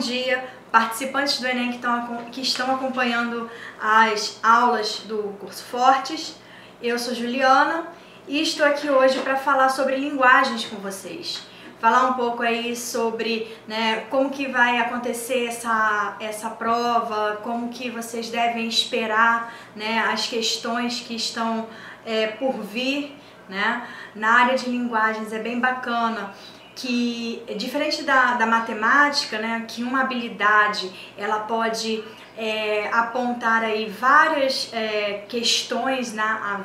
dia, participantes do Enem que estão acompanhando as aulas do curso Fortes. Eu sou Juliana e estou aqui hoje para falar sobre linguagens com vocês. Falar um pouco aí sobre como que vai acontecer essa prova, como que vocês devem esperar as questões que estão por vir. Na área de linguagens é bem bacana que, diferente da matemática, que uma habilidade ela pode apontar aí várias questões,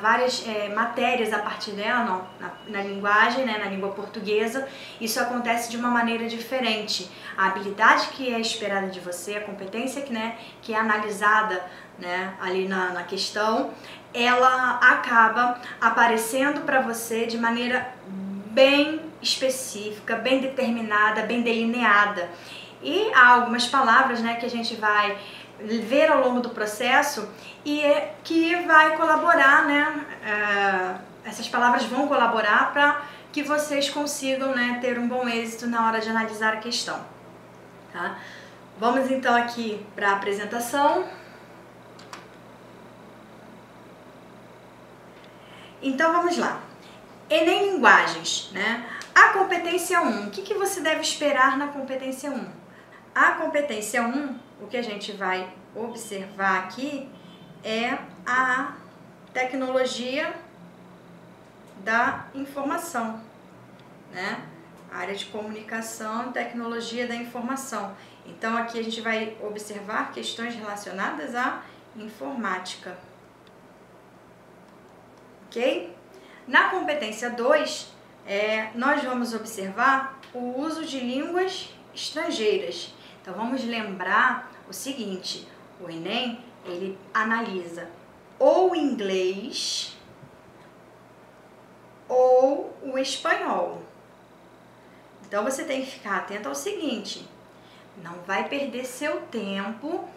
várias matérias a partir dela, na linguagem, na língua portuguesa, isso acontece de uma maneira diferente. A habilidade que é esperada de você, a competência que é analisada ali na questão, ela acaba aparecendo para você de maneira bem específica, bem determinada, bem delineada. E há algumas palavras que a gente vai ver ao longo do processo e que vai colaborar, essas palavras vão colaborar para que vocês consigam ter um bom êxito na hora de analisar a questão. Tá? Vamos então aqui para a apresentação. Então vamos lá. Enem Linguagens, A competência 1, o que você deve esperar na competência 1? A competência 1, o que a gente vai observar aqui é a tecnologia da informação, A área de comunicação e tecnologia da informação. Então aqui a gente vai observar questões relacionadas à informática. Ok? Na competência 2, nós vamos observar o uso de línguas estrangeiras. Então vamos lembrar o seguinte, o Enem ele analisa ou o inglês ou o espanhol. Então você tem que ficar atento ao seguinte, não vai perder seu tempo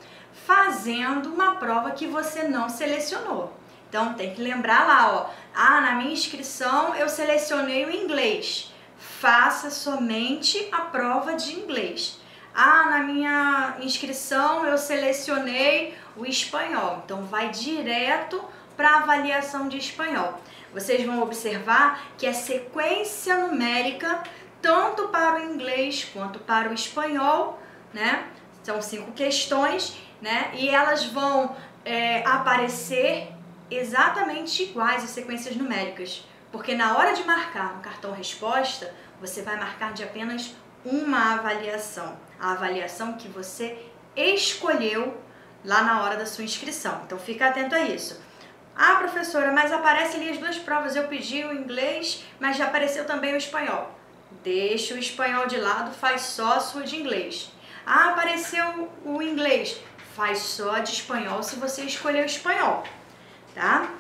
fazendo uma prova que você não selecionou. Então tem que lembrar lá, na minha inscrição eu selecionei o inglês. Faça somente a prova de inglês. Na minha inscrição eu selecionei o espanhol. Então vai direto para a avaliação de espanhol. Vocês vão observar que a sequência numérica, tanto para o inglês quanto para o espanhol, são 5 questões, e elas vão aparecer exatamente iguais as sequências numéricas, porque na hora de marcar no cartão resposta, você vai marcar de apenas uma avaliação, a avaliação que você escolheu lá na hora da sua inscrição. Então fica atento a isso. Professora, mas aparece ali as duas provas, eu pedi o inglês, mas já apareceu também o espanhol. Deixa o espanhol de lado, faz só a sua de inglês. Apareceu o inglês, faz só a de espanhol se você escolheu o espanhol. Tá?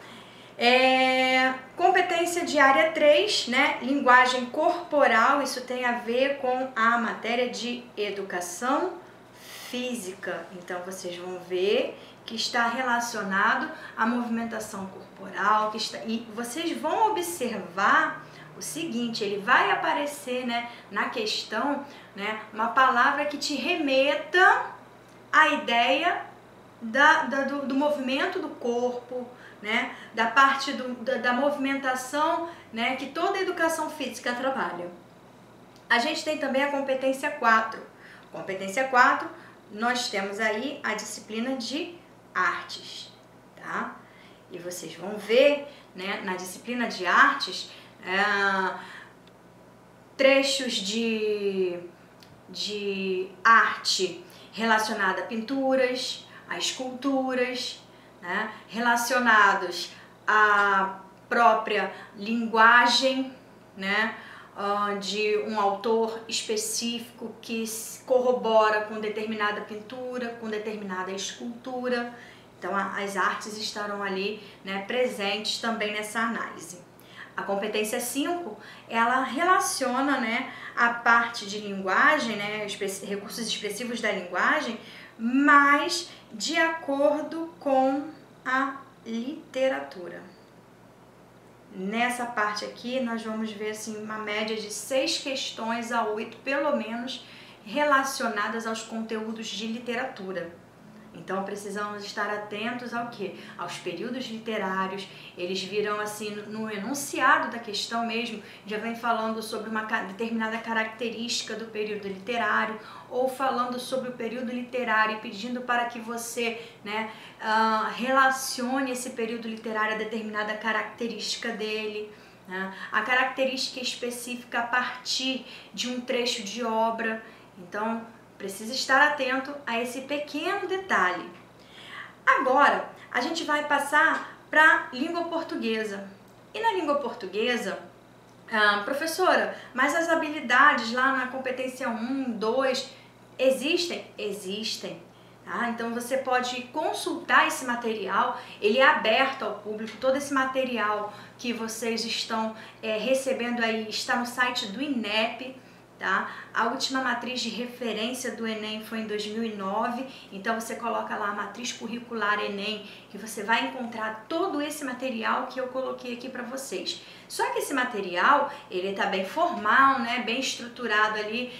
Competência de área 3, linguagem corporal, isso tem a ver com a matéria de educação física. Então vocês vão ver que está relacionado à movimentação corporal, e vocês vão observar o seguinte, ele vai aparecer na questão uma palavra que te remeta à ideia do movimento do corpo, da parte da movimentação que toda a educação física trabalha. A gente tem também a competência 4. Competência 4, nós temos aí a disciplina de artes. Tá? E vocês vão ver na disciplina de artes trechos de arte relacionada a pinturas, a esculturas, relacionados à própria linguagem, de um autor específico que corrobora com determinada pintura, com determinada escultura. Então as artes estarão ali presentes também nessa análise. A competência 5, ela relaciona a parte de linguagem, recursos expressivos da linguagem, mas de acordo com a literatura. Nessa parte aqui nós vamos ver assim, uma média de 6 questões a 8, pelo menos, relacionadas aos conteúdos de literatura. Então precisamos estar atentos ao quê? Aos períodos literários. Eles virão assim no enunciado da questão mesmo, já vem falando sobre uma determinada característica do período literário, ou falando sobre o período literário e pedindo para que você, né, relacione esse período literário a determinada característica dele, né? A característica específica a partir de um trecho de obra. Então precisa estar atento a esse pequeno detalhe. Agora, a gente vai passar para a língua portuguesa. E na língua portuguesa, professora, mas as habilidades lá na competência 1, 2, existem? Existem. Tá? Então você pode consultar esse material, ele é aberto ao público, todo esse material que vocês estão recebendo aí está no site do INEP. Tá? A última matriz de referência do Enem foi em 2009, então você coloca lá a matriz curricular Enem, que você vai encontrar todo esse material que eu coloquei aqui para vocês. Só que esse material, ele tá bem formal, né? Bem estruturado ali,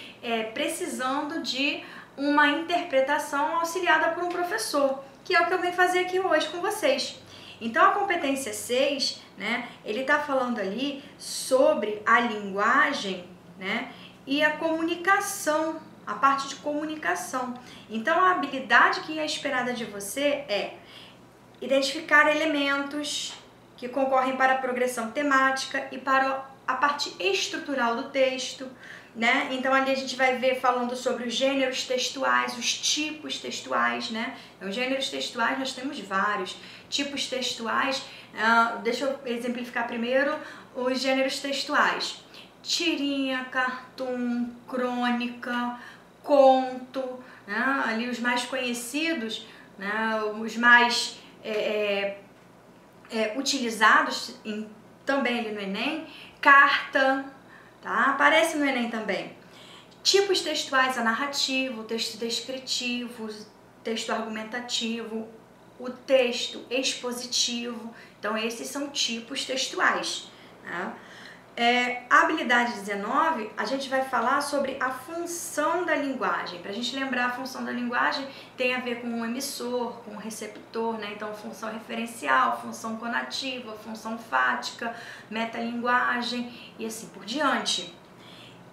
precisando de uma interpretação auxiliada por um professor, que é o que eu venho fazer aqui hoje com vocês. Então a competência 6, né? Ele tá falando ali sobre a linguagem, né? E a comunicação, a parte de comunicação. Então a habilidade que é esperada de você é identificar elementos que concorrem para a progressão temática e para a parte estrutural do texto, né? Então ali a gente vai ver falando sobre os gêneros textuais, os tipos textuais, né? Então, gêneros textuais nós temos vários. Tipos textuais, deixa eu exemplificar primeiro os gêneros textuais. Tirinha, cartoon, crônica, conto, né? Ali os mais conhecidos, né? Os mais utilizados também ali no Enem, carta, tá? Aparece no Enem também. Tipos textuais, a narrativa, o texto descritivo, o texto argumentativo, o texto expositivo. Então esses são tipos textuais, né? A habilidade 19, a gente vai falar sobre a função da linguagem. Para a gente lembrar, a função da linguagem tem a ver com o emissor, com o receptor, né? Então, função referencial, função conativa, função fática, metalinguagem e assim por diante.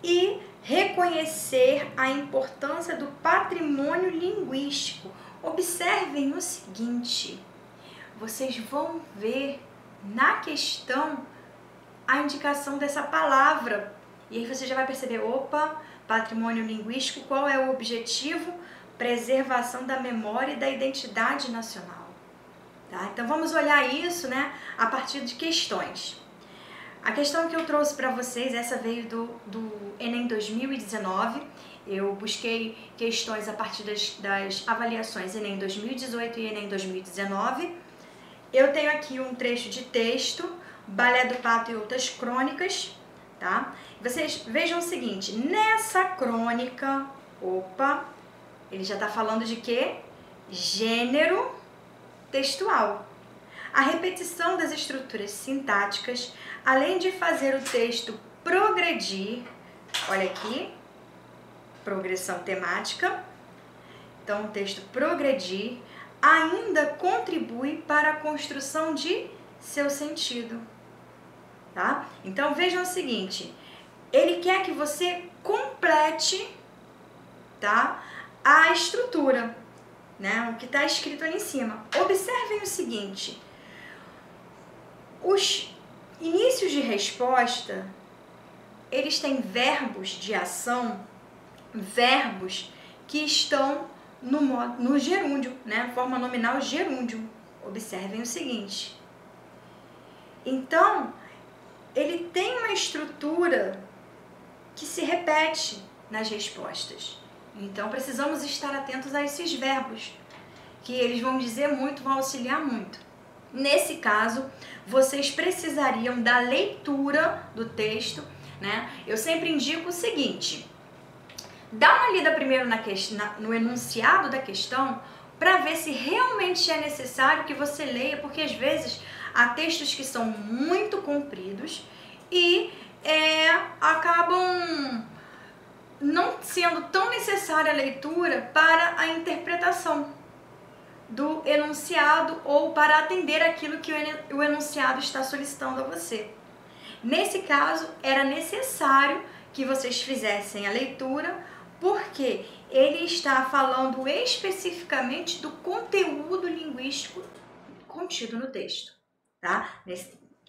E reconhecer a importância do patrimônio linguístico. Observem o seguinte, vocês vão ver na questão a indicação dessa palavra. E aí você já vai perceber, opa, patrimônio linguístico, qual é o objetivo? Preservação da memória e da identidade nacional. Tá? Então vamos olhar isso, né, a partir de questões. A questão que eu trouxe para vocês, essa veio do Enem 2019. Eu busquei questões a partir das avaliações Enem 2018 e Enem 2019. Eu tenho aqui um trecho de texto, Balé do Pato e outras crônicas, tá? Vocês vejam o seguinte, nessa crônica, opa, ele já tá falando de quê? Gênero textual. A repetição das estruturas sintáticas, além de fazer o texto progredir, olha aqui, progressão temática, então o texto progredir, ainda contribui para a construção de seu sentido. Tá? Então vejam o seguinte, ele quer que você complete, tá, a estrutura, né, o que está escrito ali em cima. Observem o seguinte, os inícios de resposta, eles têm verbos de ação, verbos que estão no gerúndio, né, forma nominal gerúndio. Observem o seguinte, então ele tem uma estrutura que se repete nas respostas. Então precisamos estar atentos a esses verbos, que eles vão dizer muito, vão auxiliar muito. Nesse caso, vocês precisariam da leitura do texto, né? Eu sempre indico o seguinte, dá uma lida primeiro no enunciado da questão, para ver se realmente é necessário que você leia, porque às vezes há textos que são muito compridos e acabam não sendo tão necessária a leitura para a interpretação do enunciado ou para atender aquilo que o enunciado está solicitando a você. Nesse caso, era necessário que vocês fizessem a leitura, porque ele está falando especificamente do conteúdo linguístico contido no texto, tá?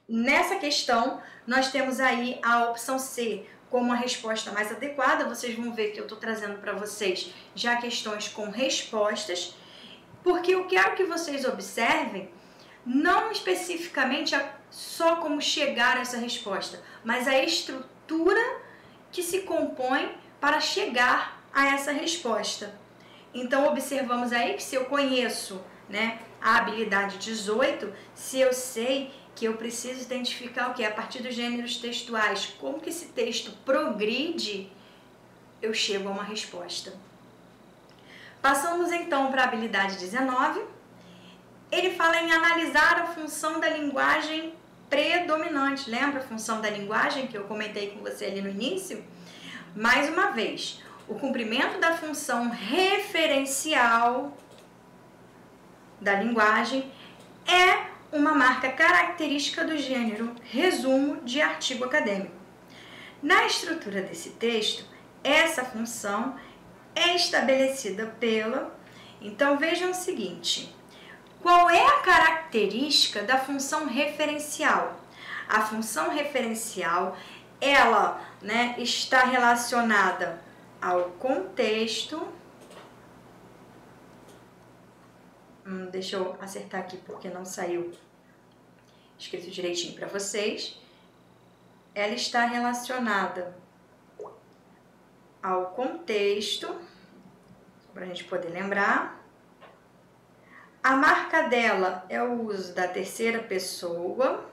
Nessa questão, nós temos aí a opção C como a resposta mais adequada. Vocês vão ver que eu estou trazendo para vocês já questões com respostas, porque eu quero que vocês observem não especificamente só como chegar a essa resposta, mas a estrutura que se compõe para chegar a essa resposta. Então, observamos aí que se eu conheço, né, a habilidade 18, se eu sei que eu preciso identificar o que? A partir dos gêneros textuais, como que esse texto progride, eu chego a uma resposta. Passamos então para a habilidade 19. Ele fala em analisar a função da linguagem predominante. Lembra a função da linguagem que eu comentei com você ali no início? Mais uma vez, o cumprimento da função referencial da linguagem é uma marca característica do gênero resumo de artigo acadêmico. Na estrutura desse texto, essa função é estabelecida pela... Então, vejam o seguinte: qual é a característica da função referencial? A função referencial, ela, né, está relacionada ao contexto. Deixa eu acertar aqui porque não saiu escrito direitinho para vocês. Ela está relacionada ao contexto, para a gente poder lembrar. A marca dela é o uso da terceira pessoa.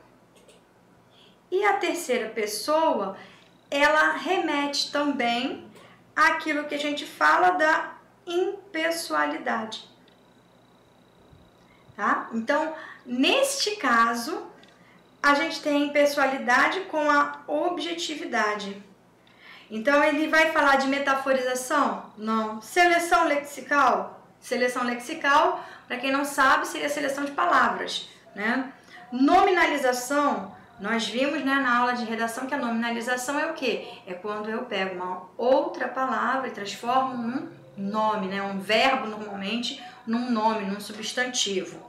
E a terceira pessoa, ela remete também àquilo que a gente fala da impessoalidade. Tá? Então, neste caso, a gente tem a impessoalidade com a objetividade. Então, ele vai falar de metaforização? Não. Seleção lexical? Seleção lexical, para quem não sabe, seria seleção de palavras, né? Nominalização, nós vimos, né, na aula de redação que a nominalização é o quê? É quando eu pego uma outra palavra e transformo num nome, né, um verbo normalmente, num nome, num substantivo.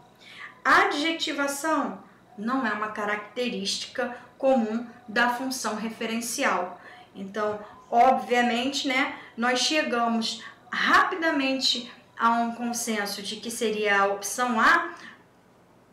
A adjetivação não é uma característica comum da função referencial. Então, obviamente, né, nós chegamos rapidamente a um consenso de que seria a opção A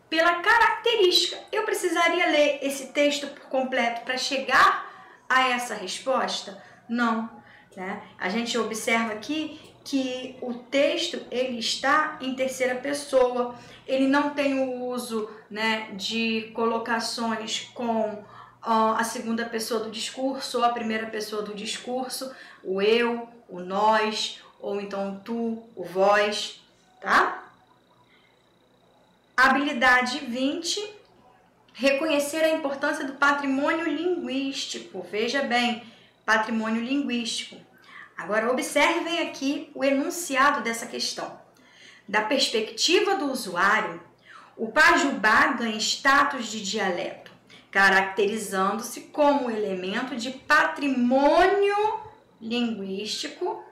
pela característica. Eu precisaria ler esse texto por completo para chegar a essa resposta? Não, né? A gente observa aqui que o texto ele está em terceira pessoa, ele não tem o uso, né, de colocações com a segunda pessoa do discurso ou a primeira pessoa do discurso, o eu, o nós, ou então o tu, o vós, tá? Habilidade 20, reconhecer a importância do patrimônio linguístico. Veja bem, patrimônio linguístico. Agora, observem aqui o enunciado dessa questão. Da perspectiva do usuário, o pajubá ganha status de dialeto, caracterizando-se como elemento de patrimônio linguístico.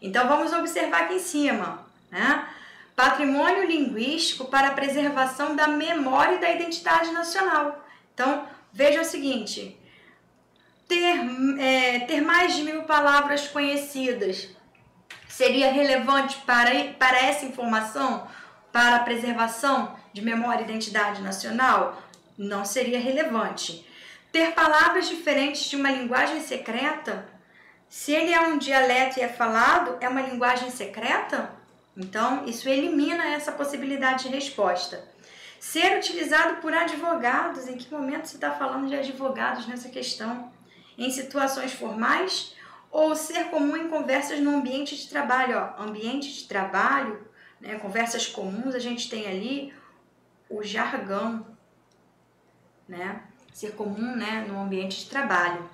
Então, vamos observar aqui em cima, né? Patrimônio linguístico para a preservação da memória e da identidade nacional. Então, veja o seguinte: ter mais de 1000 palavras conhecidas seria relevante para essa informação, para a preservação de memória e identidade nacional? Não seria relevante. Ter palavras diferentes de uma linguagem secreta? Se ele é um dialeto e é falado, é uma linguagem secreta? Então, isso elimina essa possibilidade de resposta. Ser utilizado por advogados, em que momento se está falando de advogados nessa questão? Em situações formais? Ou ser comum em conversas no ambiente de trabalho? Ó, ambiente de trabalho, né, conversas comuns, a gente tem ali o jargão, né? Ser comum, né, no ambiente de trabalho.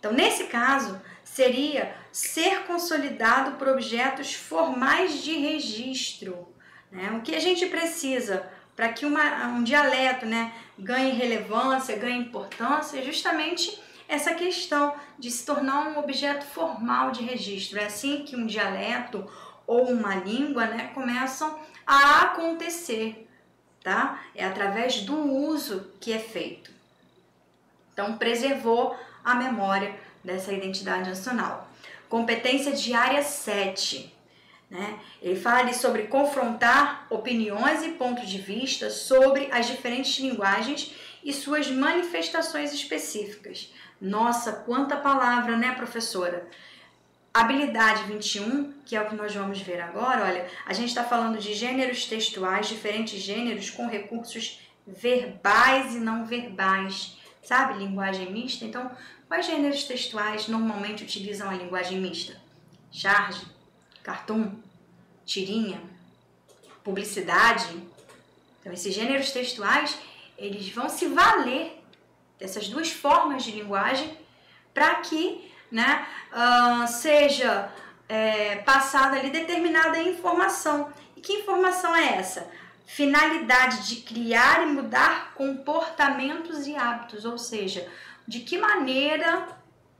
Então, nesse caso, seria ser consolidado por objetos formais de registro, né? O que a gente precisa para que um dialeto, né, ganhe relevância, ganhe importância, é justamente essa questão de se tornar um objeto formal de registro. É assim que um dialeto ou uma língua, né, começam a acontecer, tá? É através do uso que é feito. Então, preservou a memória dessa identidade nacional. Competência de área 7. Né? Ele fala ali sobre confrontar opiniões e pontos de vista sobre as diferentes linguagens e suas manifestações específicas. Nossa, quanta palavra, né, professora? Habilidade 21, que é o que nós vamos ver agora, olha, a gente está falando de gêneros textuais, diferentes gêneros com recursos verbais e não verbais, sabe? Linguagem mista. Então, quais gêneros textuais normalmente utilizam a linguagem mista? Charge, cartoon, tirinha, publicidade. Então, esses gêneros textuais, eles vão se valer dessas duas formas de linguagem para que, né, seja passada ali determinada informação. E que informação é essa? Finalidade de criar e mudar comportamentos e hábitos, ou seja, de que maneira,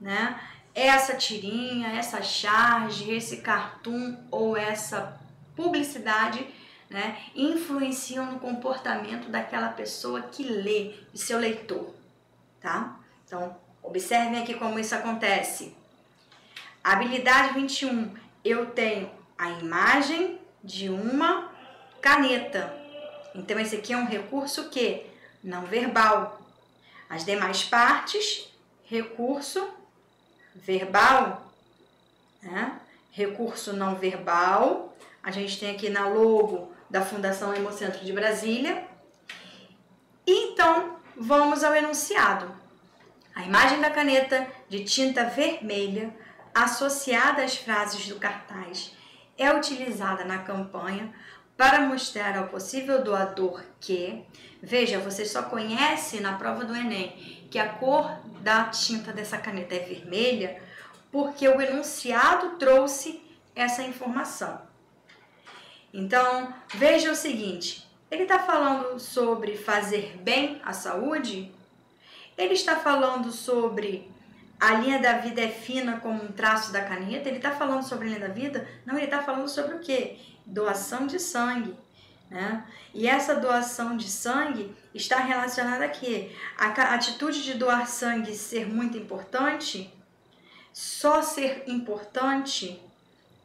né, essa tirinha, essa charge, esse cartoon ou essa publicidade, né, influenciam no comportamento daquela pessoa que lê, de seu leitor, tá? Então, observem aqui como isso acontece. Habilidade 21, eu tenho a imagem de uma caneta. Então, esse aqui é um recurso que não verbal. As demais partes, recurso verbal, né? Recurso não verbal. A gente tem aqui na logo da Fundação Hemocentro de Brasília. Então, vamos ao enunciado. A imagem da caneta de tinta vermelha associada às frases do cartaz é utilizada na campanha para mostrar ao possível doador que, veja, você só conhece na prova do Enem que a cor da tinta dessa caneta é vermelha porque o enunciado trouxe essa informação. Então, veja o seguinte, ele está falando sobre fazer bem à saúde? Ele está falando sobre a linha da vida é fina como um traço da caneta? Ele está falando sobre a linha da vida? Não, ele está falando sobre o quê? Doação de sangue, né? E essa doação de sangue está relacionada a quê? A atitude de doar sangue ser muito importante? Só ser importante?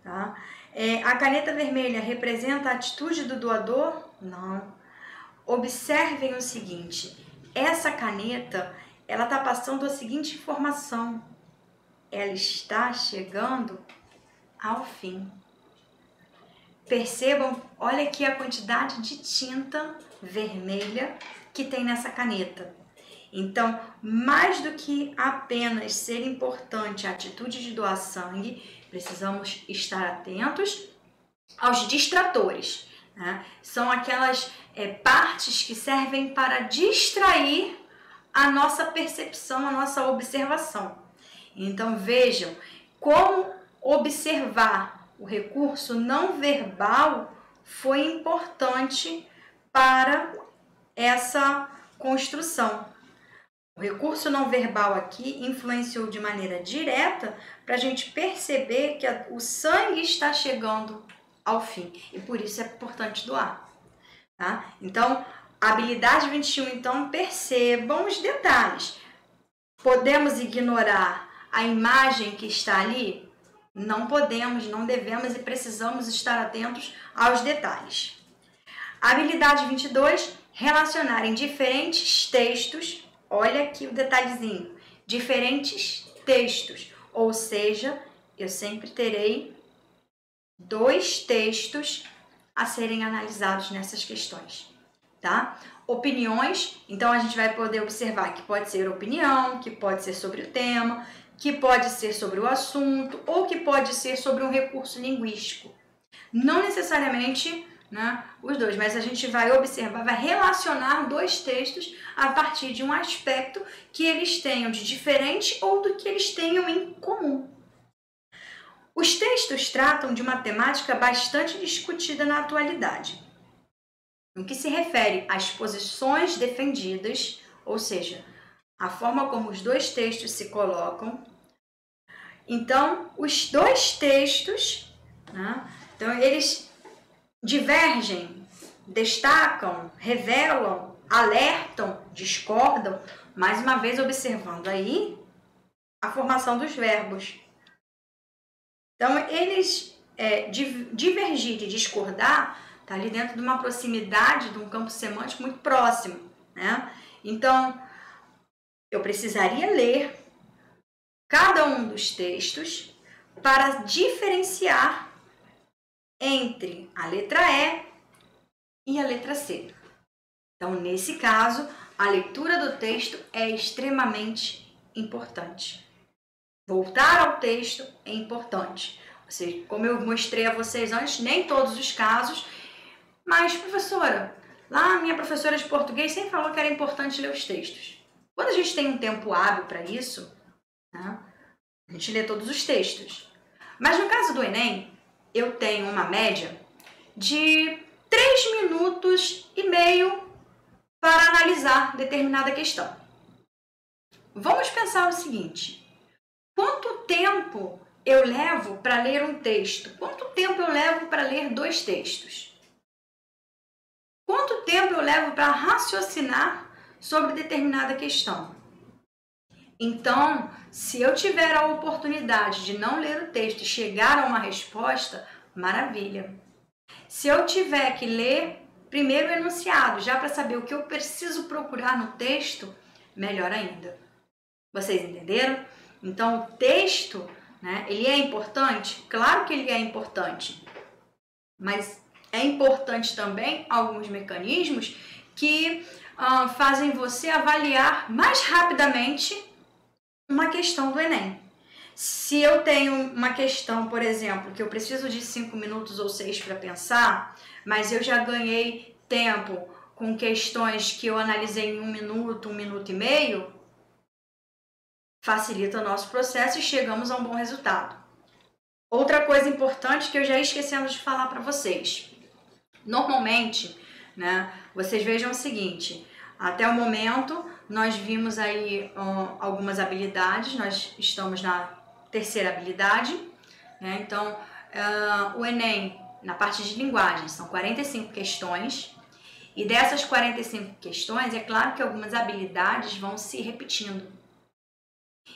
Tá? A caneta vermelha representa a atitude do doador? Não. Observem o seguinte, essa caneta, ela está passando a seguinte informação, ela está chegando ao fim. Percebam, olha aqui a quantidade de tinta vermelha que tem nessa caneta. Então, mais do que apenas ser importante a atitude de doar sangue, precisamos estar atentos aos distratores, né? São aquelas partes que servem para distrair a nossa percepção, a nossa observação. Então, vejam como observar o recurso não verbal foi importante para essa construção. O recurso não verbal aqui influenciou de maneira direta para a gente perceber que o sangue está chegando ao fim e por isso é importante doar. Tá? Então, habilidade 21, então percebam os detalhes. Podemos ignorar a imagem que está ali? Não podemos, não devemos e precisamos estar atentos aos detalhes. Habilidade 22, relacionar em diferentes textos. Olha aqui o detalhezinho, diferentes textos, ou seja, eu sempre terei 2 textos a serem analisados nessas questões, tá? Opiniões, então a gente vai poder observar que pode ser opinião, que pode ser sobre o tema, que pode ser sobre o assunto ou que pode ser sobre um recurso linguístico. Não necessariamente né, os dois, mas a gente vai observar, vai relacionar dois textos a partir de um aspecto que eles tenham de diferente ou do que eles tenham em comum. Os textos tratam de uma temática bastante discutida na atualidade, no que se refere às posições defendidas, ou seja, a forma como os dois textos se colocam. Então, os dois textos, né, então eles divergem, destacam, revelam, alertam, discordam, mais uma vez observando aí a formação dos verbos. Então, eles divergir e discordar está ali dentro de uma proximidade, de um campo semântico muito próximo, né? Então, eu precisaria ler cada um dos textos para diferenciar entre a letra E e a letra C. Então, nesse caso, a leitura do texto é extremamente importante. Voltar ao texto é importante. Ou seja, como eu mostrei a vocês antes, nem todos os casos, mas, professora, lá a minha professora de português sempre falou que era importante ler os textos. Quando a gente tem um tempo hábil para isso, né, a gente lê todos os textos. Mas no caso do Enem, eu tenho uma média de 3,5 minutos para analisar determinada questão. Vamos pensar o seguinte: quanto tempo eu levo para ler um texto? Quanto tempo eu levo para ler dois textos? Quanto tempo eu levo para raciocinar sobre determinada questão? Então, se eu tiver a oportunidade de não ler o texto e chegar a uma resposta, maravilha. Se eu tiver que ler primeiro o enunciado, já para saber o que eu preciso procurar no texto, melhor ainda. Vocês entenderam? Então, o texto, né, ele é importante? Claro que ele é importante, mas é importante também alguns mecanismos que fazem você avaliar mais rapidamente uma questão do Enem. Se eu tenho uma questão, por exemplo, que eu preciso de 5 minutos ou 6 para pensar, mas eu já ganhei tempo com questões que eu analisei em 1 minuto, 1 minuto e meio, facilita o nosso processo e chegamos a um bom resultado. Outra coisa importante que eu já esquecendo de falar para vocês. Normalmente, né, vocês vejam o seguinte: até o momento nós vimos aí algumas habilidades, nós estamos na terceira habilidade, né? Então o Enem, na parte de linguagem, são 45 questões, e dessas 45 questões, é claro que algumas habilidades vão se repetindo.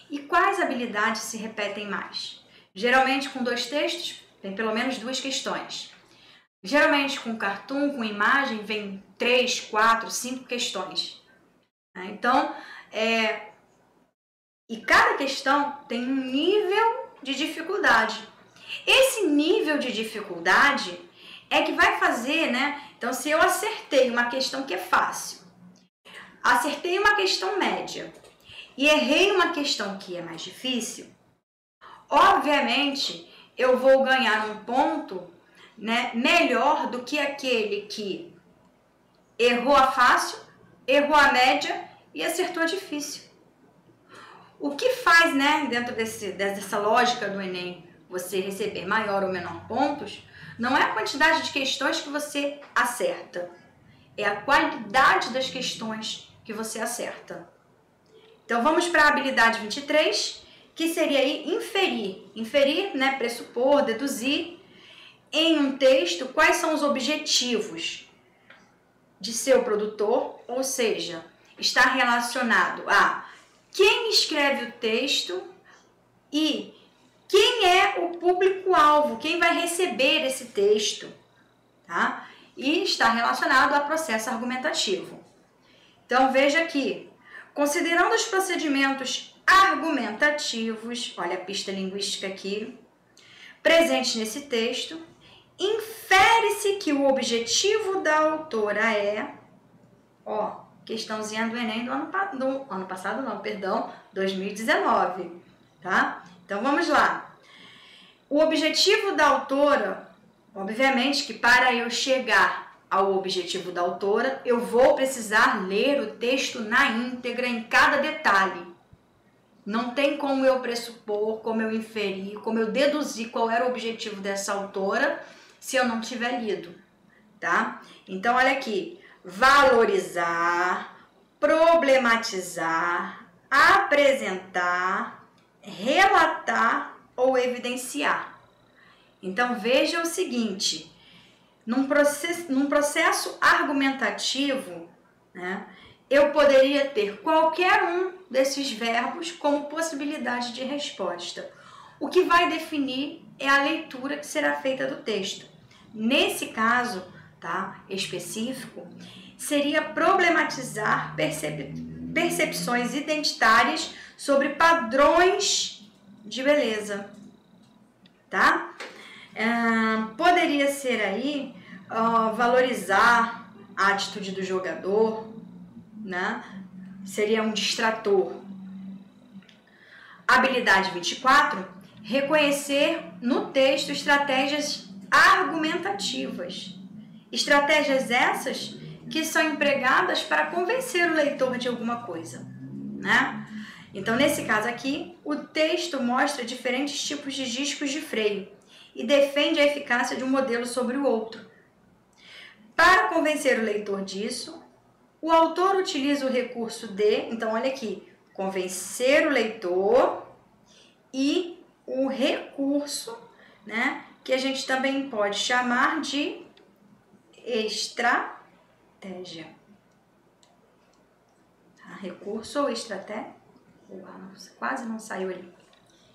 E quais habilidades se repetem mais? Geralmente com dois textos, tem pelo menos 2 questões. Geralmente com cartoon, com imagem, vem 3, 4, 5 questões. Então, e cada questão tem um nível de dificuldade. Esse nível de dificuldade é que vai fazer, né? Então, se eu acertei uma questão que é fácil, acertei uma questão média e errei uma questão que é mais difícil, obviamente eu vou ganhar um ponto, né, melhor do que aquele que errou a fácil, errou a média e acertou a difícil. O que faz, né, dentro dessa lógica do Enem, você receber maior ou menor pontos, não é a quantidade de questões que você acerta, é a qualidade das questões que você acerta. Então vamos para a habilidade 23, que seria aí inferir. Inferir, né, pressupor, deduzir em um texto quais são os objetivos de seu produtor, ou seja, está relacionado a quem escreve o texto e quem é o público-alvo, quem vai receber esse texto, tá? E está relacionado ao processo argumentativo. Então veja aqui, considerando os procedimentos argumentativos, olha a pista linguística aqui, presentes nesse texto, infere-se que o objetivo da autora é, questãozinha do Enem do ano passado, não, perdão, 2019, tá? Então vamos lá. O objetivo da autora Obviamente que para eu chegar ao objetivo da autora, eu vou precisar ler o texto na íntegra, em cada detalhe. Não tem como eu pressupor, como eu inferir, como eu deduzir qual era o objetivo dessa autora se eu não tiver lido, tá? Então, olha aqui, valorizar, problematizar, apresentar, relatar ou evidenciar. Então, veja o seguinte, num processo argumentativo, né, eu poderia ter qualquer um desses verbos como possibilidade de resposta. O que vai definir é a leitura que será feita do texto. Nesse caso, tá, específico, seria problematizar percepções identitárias sobre padrões de beleza, tá? Poderia ser aí valorizar a atitude do jogador, né? Seria um distrator. Habilidade 24, reconhecer no texto estratégias argumentativas. Estratégias essas que são empregadas para convencer o leitor de alguma coisa, né? Então, nesse caso aqui, o texto mostra diferentes tipos de discos de freio e defende a eficácia de um modelo sobre o outro. Para convencer o leitor disso, o autor utiliza o recurso de, então olha aqui, convencer o leitor e o recurso, né, que a gente também pode chamar de estratégia. Recurso ou estratégia? Quase não saiu ali.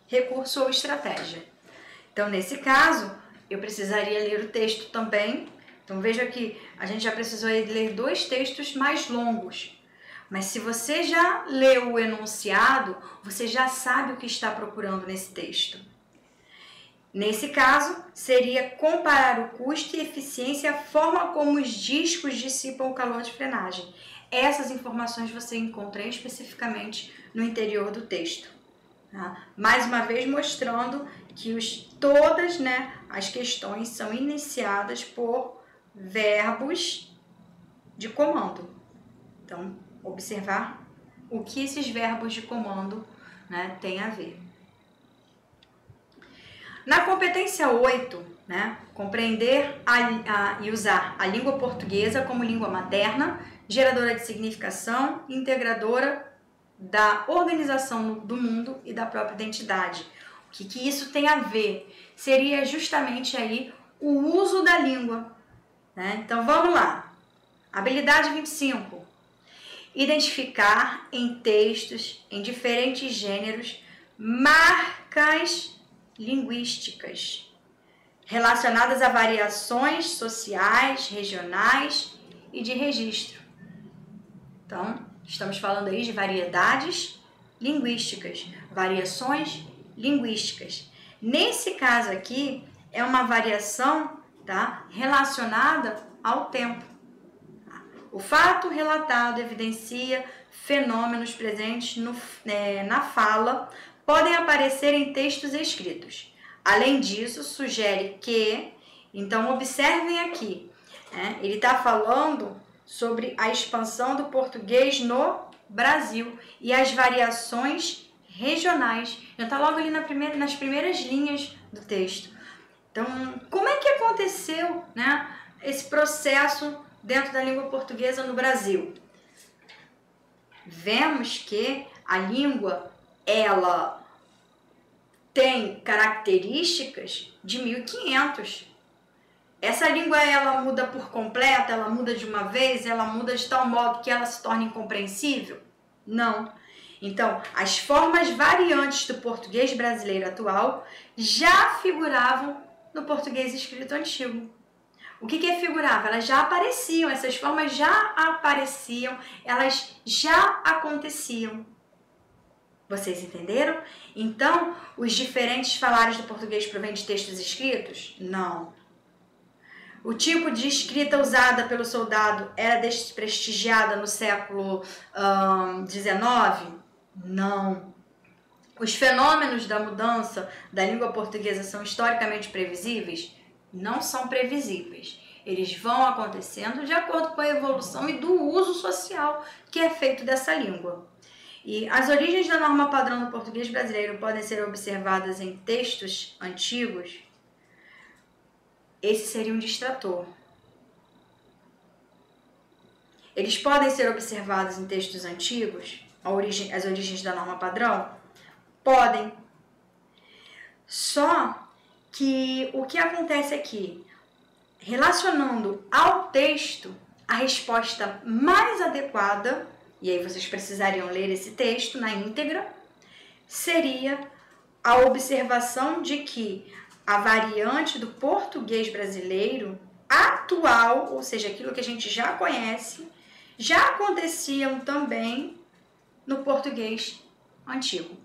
Recurso ou estratégia. Então, nesse caso, eu precisaria ler o texto também. Então, veja que a gente já precisou ler 2 textos mais longos. Mas se você já leu o enunciado, você já sabe o que está procurando nesse texto. Nesse caso, seria comparar o custo e eficiência, a forma como os discos dissipam o calor de frenagem. Essas informações você encontra especificamente no interior do texto. Tá? Mais uma vez mostrando que todas, né, as questões são iniciadas por verbos de comando. Então, observar o que esses verbos de comando, né, têm a ver. Na competência 8, né, compreender e usar a língua portuguesa como língua materna, geradora de significação, integradora da organização do mundo e da própria identidade. O que isso tem a ver? Seria justamente aí o uso da língua, né? Então vamos lá. Habilidade 25. Identificar em textos, em diferentes gêneros, marcas linguísticas relacionadas a variações sociais, regionais e de registro. Então, estamos falando aí de variedades linguísticas, variações linguísticas. Nesse caso aqui, é uma variação, tá, relacionada ao tempo. O fato relatado evidencia fenômenos presentes na fala, podem aparecer em textos escritos. Além disso, sugere que, então observem aqui, né, ele está falando sobre a expansão do português no Brasil e as variações regionais. Já está logo ali nas primeiras linhas do texto. Então, como é que aconteceu, né, esse processo dentro da língua portuguesa no Brasil? Vemos que a língua, ela tem características de 1500. Essa língua, ela muda por completo, ela muda de uma vez, ela muda de tal modo que ela se torna incompreensível? Não. Então, as formas variantes do português brasileiro atual já figuravam no português escrito antigo. O que figurava? Elas já apareciam, essas formas já apareciam, elas já aconteciam. Vocês entenderam? Então, os diferentes falares do português provêm de textos escritos? Não. O tipo de escrita usada pelo soldado era desprestigiada no século XIX? Não. Os fenômenos da mudança da língua portuguesa são historicamente previsíveis? não são previsíveis. Eles vão acontecendo de acordo com a evolução e do uso social que é feito dessa língua. E as origens da norma padrão do português brasileiro podem ser observadas em textos antigos. Esse seria um distrator. Eles podem ser observados em textos antigos, as origens da norma padrão? Podem. Só que o que acontece aqui, relacionando ao texto, a resposta mais adequada, e aí vocês precisariam ler esse texto na íntegra, seria a observação de que a variante do português brasileiro atual, ou seja, aquilo que a gente já conhece, já aconteciam também no português antigo.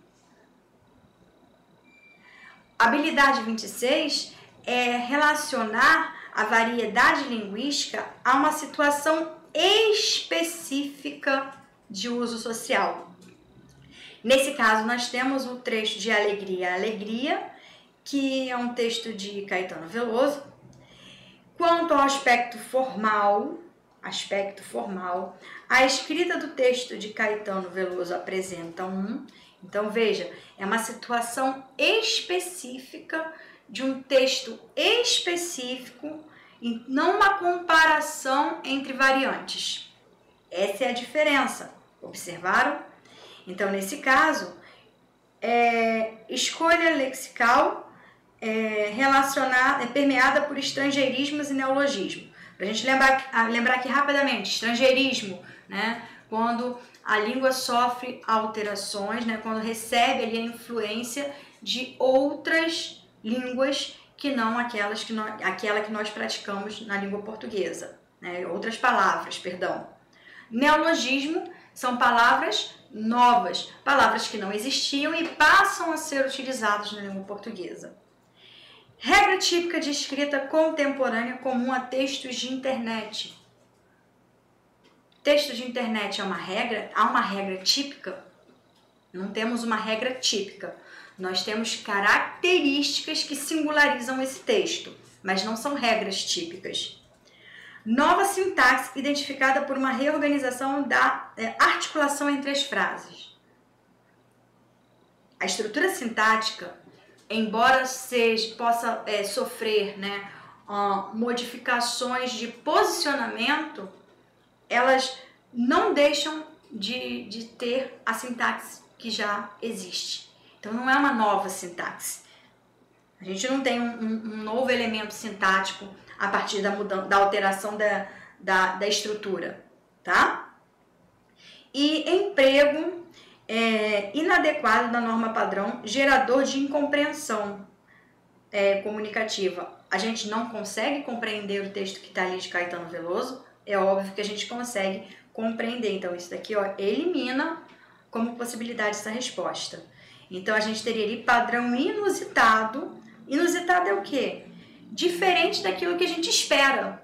Habilidade 26 é relacionar a variedade linguística a uma situação específica de uso social. Nesse caso, nós temos o trecho de Alegria, Alegria, que é um texto de Caetano Veloso. Quanto ao aspecto formal, a escrita do texto de Caetano Veloso apresenta então veja, é uma situação específica de um texto específico e não uma comparação entre variantes. Essa é a diferença, observaram? Então, nesse caso, escolha lexical permeada por estrangeirismos e neologismo. Para a gente lembrar aqui rapidamente, estrangeirismo, né? Quando a língua sofre alterações, né? Quando recebe ali a influência de outras línguas que não aquela que nós praticamos na língua portuguesa, né? Outras palavras, perdão. Neologismo são palavras novas, palavras que não existiam e passam a ser utilizadas na língua portuguesa. Regra típica de escrita contemporânea comum a textos de internet. Texto de internet é uma regra? Há uma regra típica? Não temos uma regra típica. Nós temos características que singularizam esse texto, mas não são regras típicas. Nova sintaxe identificada por uma reorganização da articulação entre as frases. A estrutura sintática, embora possa sofrer, né, modificações de posicionamento, elas não deixam de ter a sintaxe que já existe. Então não é uma nova sintaxe. A gente não tem um novo elemento sintático a partir da alteração da estrutura, tá? E emprego inadequado da norma padrão, gerador de incompreensão comunicativa. A gente não consegue compreender o texto que está ali de Caetano Veloso, é óbvio que a gente consegue compreender. Então, isso daqui elimina como possibilidade essa resposta. Então, a gente teria ali padrão inusitado. Inusitado é o quê? Diferente daquilo que a gente espera.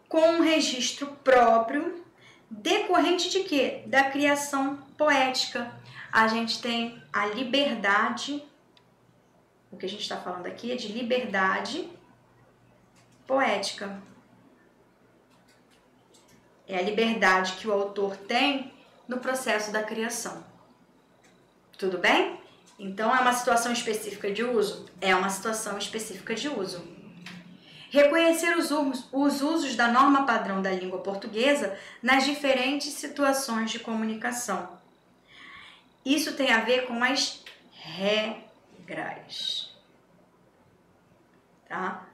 Com um registro próprio, decorrente de quê? Da criação poética. A gente tem a liberdade, o que a gente está falando aqui é de liberdade poética. É a liberdade que o autor tem no processo da criação. Tudo bem? Então, é uma situação específica de uso? É uma situação específica de uso. Reconhecer os usos da norma padrão da língua portuguesa nas diferentes situações de comunicação. Isso tem a ver com as regras. Tá?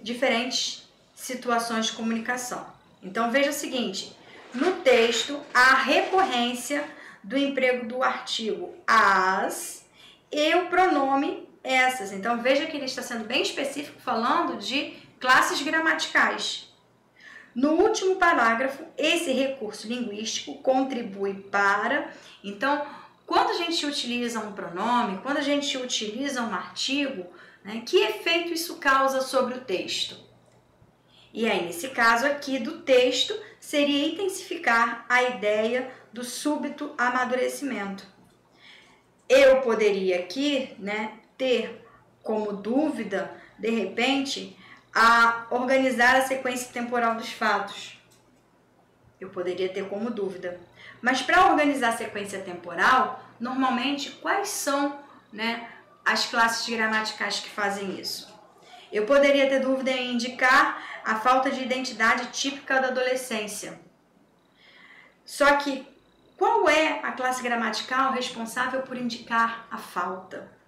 Diferentes situações de comunicação. Então, veja o seguinte, no texto, há recorrência do emprego do artigo as e o pronome essas. Então, veja que ele está sendo bem específico, falando de classes gramaticais. No último parágrafo, esse recurso linguístico contribui para... Então, quando a gente utiliza um pronome, quando a gente utiliza um artigo, né, que efeito isso causa sobre o texto? E aí, nesse caso aqui do texto, seria intensificar a ideia do súbito amadurecimento. Eu poderia aqui, né, ter como dúvida, de repente, a organizar a sequência temporal dos fatos. Eu poderia ter como dúvida. Mas para organizar a sequência temporal, normalmente, quais são, né, as classes gramaticais que fazem isso? Eu poderia ter dúvida em indicar a falta de identidade típica da adolescência. Só que, qual é a classe gramatical responsável por indicar a falta?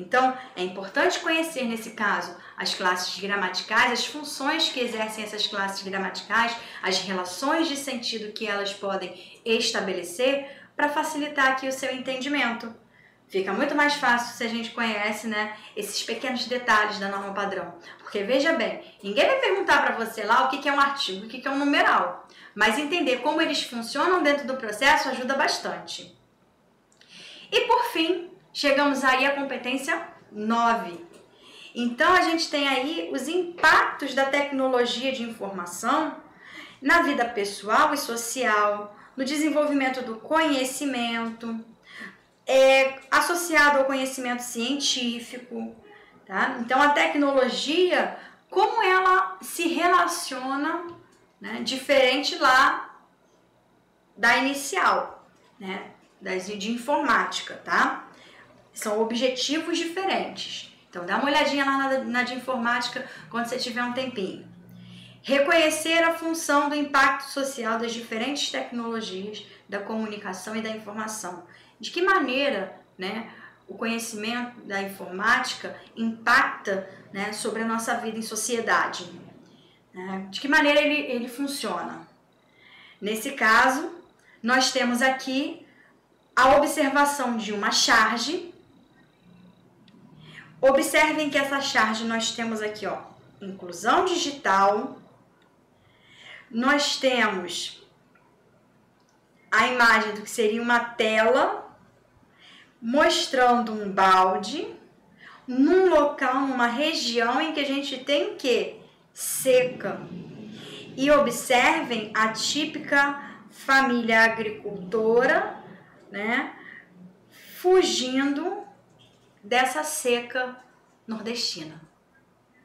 Então, é importante conhecer, nesse caso, as classes gramaticais, as funções que exercem essas classes gramaticais, as relações de sentido que elas podem estabelecer para facilitar aqui o seu entendimento. Fica muito mais fácil se a gente conhece, né, esses pequenos detalhes da norma padrão. Porque, veja bem, ninguém vai perguntar para você lá o que é um artigo, o que é um numeral. Mas entender como eles funcionam dentro do processo ajuda bastante. E, por fim, chegamos aí à competência 9. Então, a gente tem aí os impactos da tecnologia de informação na vida pessoal e social, no desenvolvimento do conhecimento, associado ao conhecimento científico, tá? Então, a tecnologia, como ela se relaciona, né, diferente lá da inicial, né, de informática, tá? São objetivos diferentes. Então, dá uma olhadinha lá na de informática quando você tiver um tempinho. Reconhecer a função do impacto social das diferentes tecnologias da comunicação e da informação. De que maneira, né, o conhecimento da informática impacta, né, sobre a nossa vida em sociedade. Né? De que maneira ele funciona. Nesse caso, nós temos aqui a observação de uma charge. Observem que essa charge nós temos aqui, ó, inclusão digital. Nós temos a imagem do que seria uma tela mostrando um balde num local, numa região em que a gente tem o quê? Seca. E observem a típica família agricultora, né, fugindo dessa seca nordestina,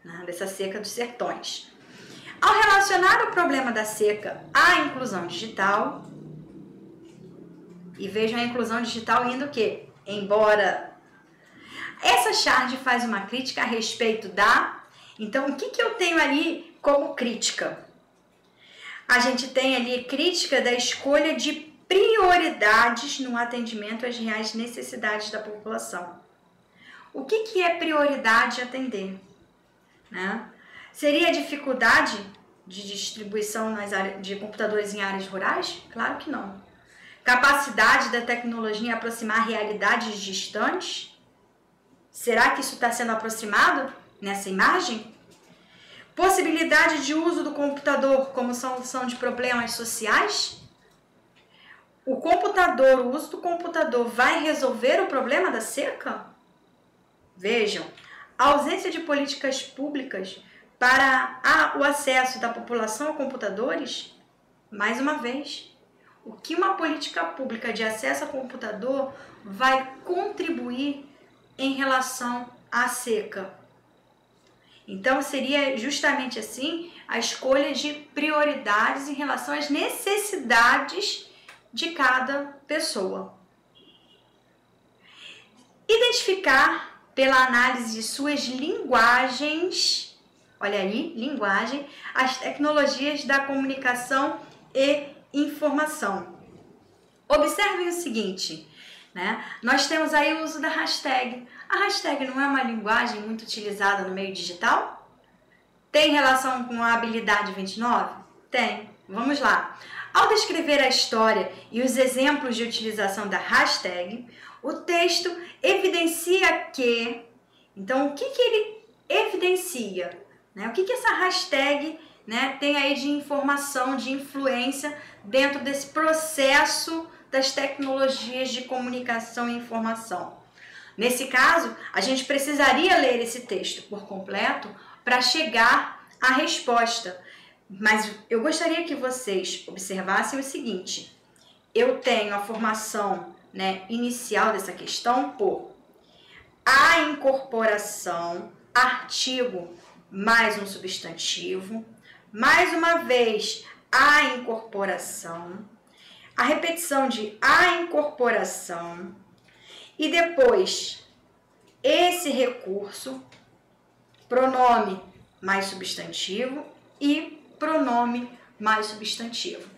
né, dessa seca dos sertões. Ao relacionar o problema da seca à inclusão digital, e vejam a inclusão digital indo o quê? Embora. Essa charge faz uma crítica a respeito da... Então, o que eu tenho ali como crítica? A gente tem ali crítica da escolha de prioridades no atendimento às reais necessidades da população. O que é prioridade atender? Né? Seria a dificuldade de distribuição de computadores em áreas rurais? Claro que não. Capacidade da tecnologia em aproximar realidades distantes? Será que isso está sendo aproximado nessa imagem? Possibilidade de uso do computador como solução de problemas sociais? O uso do computador vai resolver o problema da seca? Vejam, a ausência de políticas públicas para o acesso da população a computadores, mais uma vez, o que uma política pública de acesso a computador vai contribuir em relação à seca? Então, seria justamente assim a escolha de prioridades em relação às necessidades de cada pessoa. Identificar pela análise de suas linguagens, olha aí, linguagem, as tecnologias da comunicação e informação. Observem o seguinte, né? Nós temos aí o uso da hashtag. A hashtag não é uma linguagem muito utilizada no meio digital? Tem relação com a habilidade 29? Tem. Vamos lá. Ao descrever a história e os exemplos de utilização da hashtag, o texto evidencia que... Então, o que ele evidencia? Né? O que essa hashtag, né, tem aí de informação, de influência dentro desse processo das tecnologias de comunicação e informação? Nesse caso, a gente precisaria ler esse texto por completo para chegar à resposta. Mas eu gostaria que vocês observassem o seguinte. Eu tenho a formação, né, inicial dessa questão por a incorporação, artigo mais um substantivo, mais uma vez a incorporação, a repetição de a incorporação e depois esse recurso, pronome mais substantivo e pronome mais substantivo.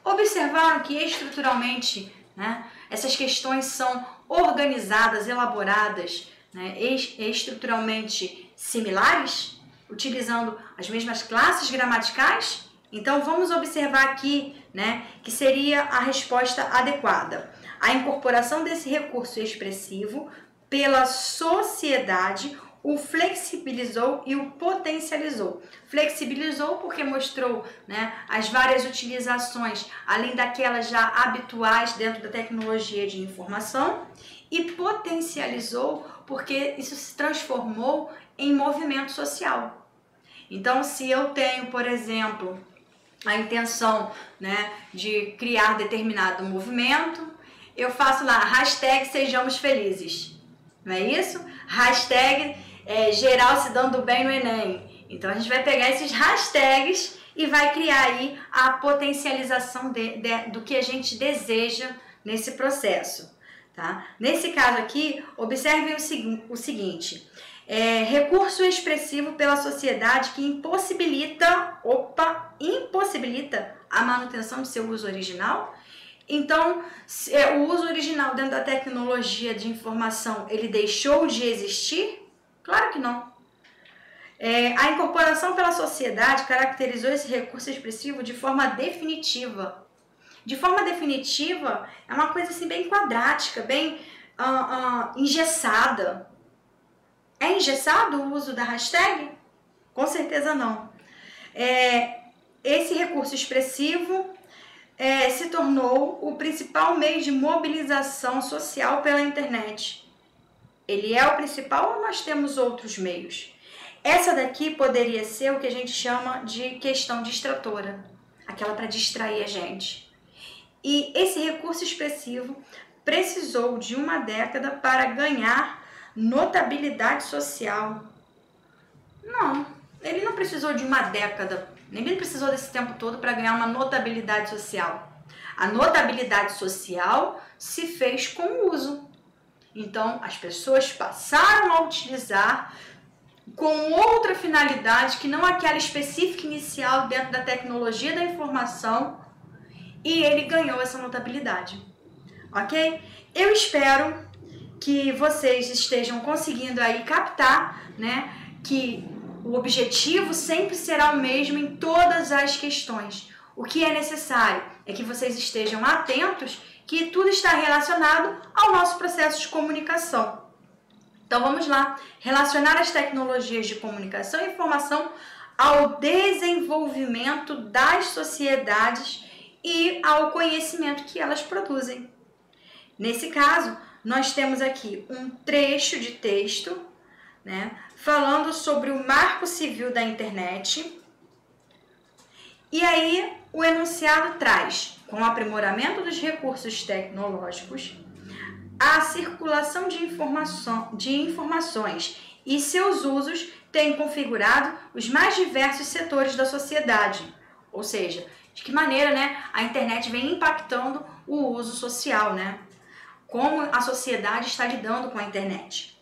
Observaram que estruturalmente, né, essas questões são organizadas, elaboradas, né, estruturalmente similares, utilizando as mesmas classes gramaticais? Então vamos observar aqui, né, que seria a resposta adequada. A incorporação desse recurso expressivo pela sociedade o flexibilizou e o potencializou. Flexibilizou porque mostrou, né, as várias utilizações, além daquelas já habituais dentro da tecnologia de informação, e potencializou porque isso se transformou em movimento social. Então, se eu tenho, por exemplo, a intenção, né, de criar determinado movimento, eu faço lá, hashtag sejamos felizes, não é isso? Hashtag geral se dando bem no Enem. Então a gente vai pegar esses hashtags e vai criar aí a potencialização do que a gente deseja nesse processo. Tá? Nesse caso aqui, observem o seguinte, recurso expressivo pela sociedade que impossibilita a manutenção de seu uso original. Então, o uso original dentro da tecnologia de informação, ele deixou de existir? Claro que não. A incorporação pela sociedade caracterizou esse recurso expressivo de forma definitiva. De forma definitiva é uma coisa assim bem quadrática, bem engessada. É engessado o uso da hashtag? Com certeza não. Esse recurso expressivo se tornou o principal meio de mobilização social pela internet. Ele é o principal ou nós temos outros meios? Essa daqui poderia ser o que a gente chama de questão distratora, aquela para distrair a gente. E esse recurso expressivo precisou de uma década para ganhar notabilidade social. Não, ele não precisou de uma década, ele não precisou desse tempo todo para ganhar uma notabilidade social. A notabilidade social se fez com o uso. Então, as pessoas passaram a utilizar com outra finalidade que não aquela específica inicial dentro da tecnologia da informação e ele ganhou essa notabilidade. Ok? Eu espero que vocês estejam conseguindo aí captar, né, que o objetivo sempre será o mesmo em todas as questões. O que é necessário é que vocês estejam atentos que tudo está relacionado ao nosso processo de comunicação. Então vamos lá, relacionar as tecnologias de comunicação e informação ao desenvolvimento das sociedades e ao conhecimento que elas produzem. Nesse caso, nós temos aqui um trecho de texto, né, falando sobre o Marco Civil da Internet. E aí o enunciado traz, com o aprimoramento dos recursos tecnológicos, a circulação de informações e seus usos têm configurado os mais diversos setores da sociedade. Ou seja, de que maneira, né, a internet vem impactando o uso social, né? Como a sociedade está lidando com a internet.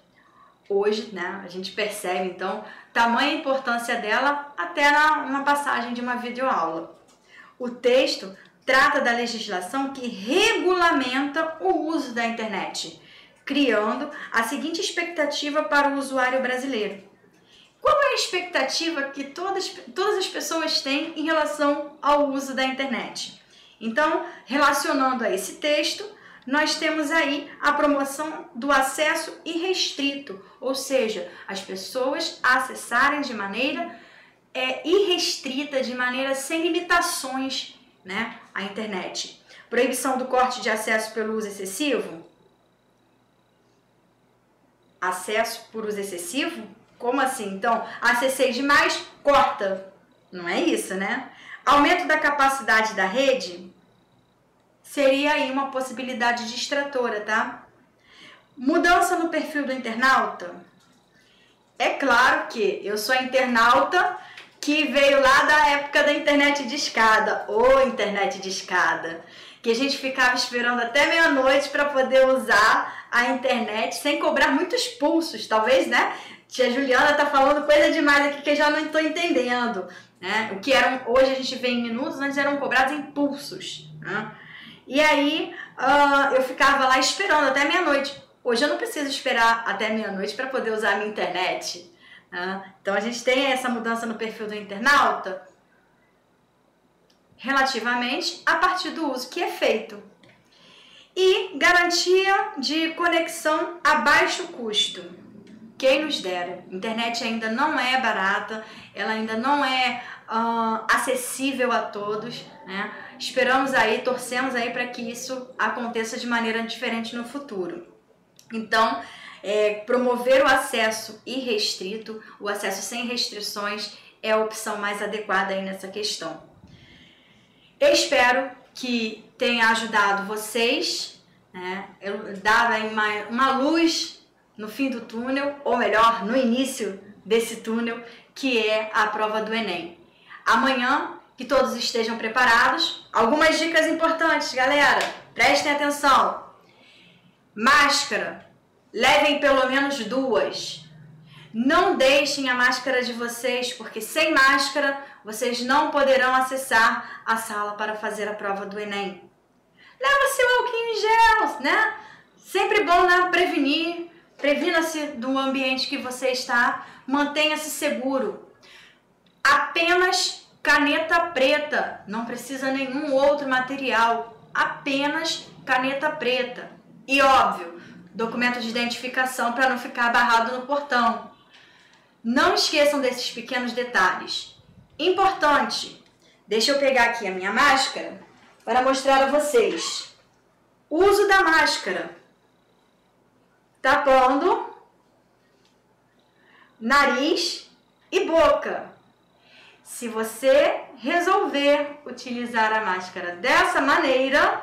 Hoje, né, a gente percebe, então, tamanha importância dela até na passagem de uma videoaula. O texto trata da legislação que regulamenta o uso da internet, criando a seguinte expectativa para o usuário brasileiro. Qual é a expectativa que todas as pessoas têm em relação ao uso da internet? Então, relacionando a esse texto, nós temos aí a promoção do acesso irrestrito, ou seja, as pessoas acessarem de maneira irrestrita, de maneira sem limitações, né, a internet. Proibição do corte de acesso pelo uso excessivo? Acesso por uso excessivo? Como assim? Então, acessei demais, corta. Não é isso, né? Aumento da capacidade da rede? Seria aí uma possibilidade distratora, tá? Mudança no perfil do internauta? É claro que eu sou a internauta que veio lá da época da internet de escada, ou internet de escada, que a gente ficava esperando até meia-noite para poder usar a internet sem cobrar muitos pulsos, talvez, né? Tia Juliana tá falando coisa demais aqui que eu já não estou entendendo, né? O que eram, hoje a gente vê em minutos, antes eram cobrados em pulsos, né? E aí eu ficava lá esperando até meia-noite. Hoje eu não preciso esperar até meia-noite para poder usar a minha internet. Né? Então a gente tem essa mudança no perfil do internauta relativamente a partir do uso que é feito. E garantia de conexão a baixo custo. Quem nos dera. A internet ainda não é barata, ela ainda não é acessível a todos, né? Esperamos aí, torcemos aí para que isso aconteça de maneira diferente no futuro. Então, promover o acesso irrestrito, o acesso sem restrições é a opção mais adequada aí nessa questão. Eu espero que tenha ajudado vocês, né? Dado aí uma luz no fim do túnel, ou melhor, no início desse túnel, que é a prova do Enem. Amanhã, que todos estejam preparados. Algumas dicas importantes, galera, prestem atenção. Máscara, levem pelo menos 2. Não deixem a máscara de vocês, porque sem máscara vocês não poderão acessar a sala para fazer a prova do Enem. Leva seu álcool em gel, né? Sempre bom, né? Prevenir. Previna-se do ambiente que você está, mantenha-se seguro. Apenas caneta preta, não precisa nenhum outro material, apenas caneta preta. E óbvio, documento de identificação para não ficar barrado no portão. Não esqueçam desses pequenos detalhes. Importante, deixa eu pegar aqui a minha máscara para mostrar a vocês. Uso da máscara. Tapando nariz e boca. Se você resolver utilizar a máscara dessa maneira,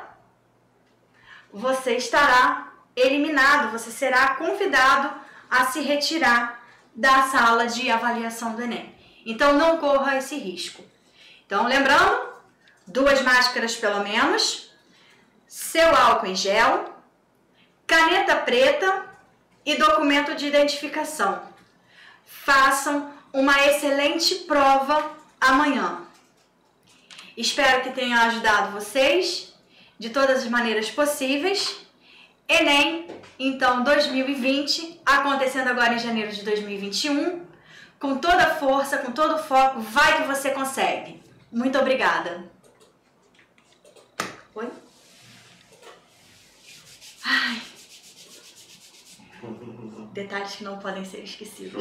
você estará eliminado, você será convidado a se retirar da sala de avaliação do Enem. Então não corra esse risco. Então lembrando, 2 máscaras pelo menos, seu álcool em gel, caneta preta e documento de identificação. Façam uma excelente prova amanhã. Espero que tenha ajudado vocês de todas as maneiras possíveis. Enem, então, 2020, acontecendo agora em janeiro de 2021. Com toda a força, com todo o foco, vai que você consegue. Muito obrigada. Oi? Ai. Detalhes que não podem ser esquecidos.